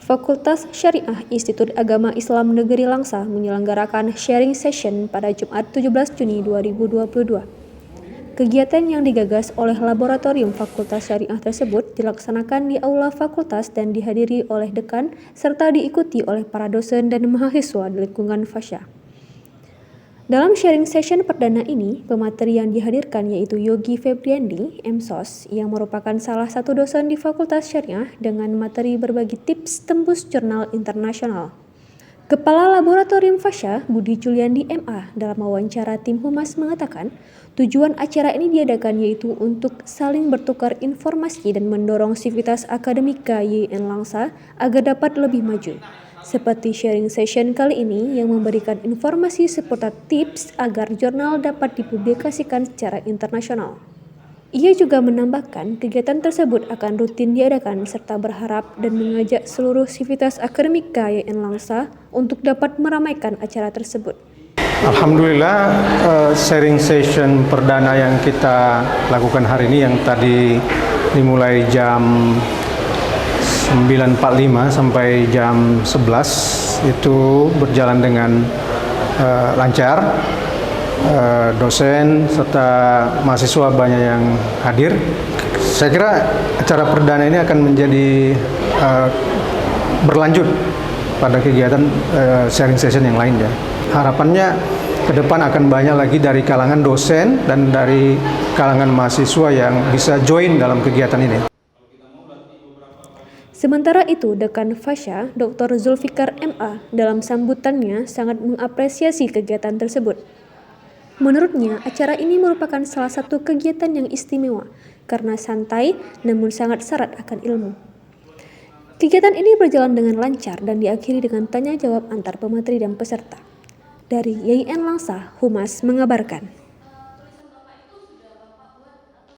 Fakultas Syariah Institut Agama Islam Negeri Langsa menyelenggarakan sharing session pada Jumat 17 Juni 2022. Kegiatan yang digagas oleh Laboratorium Fakultas Syariah tersebut dilaksanakan di Aula Fakultas dan dihadiri oleh dekan serta diikuti oleh para dosen dan mahasiswa di lingkungan FASYA. Dalam sharing session perdana ini, pemateri yang dihadirkan yaitu Yogi Febriandi, MSOS, yang merupakan salah satu dosen di Fakultas Syariah dengan materi berbagi tips tembus jurnal internasional. Kepala Laboratorium FASYA, Budi Juliandi MA, dalam wawancara tim Humas mengatakan, tujuan acara ini diadakan yaitu untuk saling bertukar informasi dan mendorong sivitas akademika YIN Langsa agar dapat lebih maju. Seperti sharing session kali ini yang memberikan informasi seputar tips agar jurnal dapat dipublikasikan secara internasional. Ia juga menambahkan kegiatan tersebut akan rutin diadakan serta berharap dan mengajak seluruh sivitas akademika YIN Langsa untuk dapat meramaikan acara tersebut. Alhamdulillah, sharing session perdana yang kita lakukan hari ini yang tadi dimulai jam 9.45 sampai jam 11 itu berjalan dengan lancar. Dosen serta mahasiswa banyak yang hadir. Saya kira acara perdana ini akan menjadi berlanjut pada kegiatan sharing session yang lainnya. Harapannya ke depan akan banyak lagi dari kalangan dosen dan dari kalangan mahasiswa yang bisa join dalam kegiatan ini. Sementara itu, Dekan FASYA, Dr. Zulfikar MA, dalam sambutannya sangat mengapresiasi kegiatan tersebut. Menurutnya, acara ini merupakan salah satu kegiatan yang istimewa karena santai namun sangat syarat akan ilmu. Kegiatan ini berjalan dengan lancar dan diakhiri dengan tanya jawab antar pemateri dan peserta. Dari YIN Langsa, Humas mengabarkan.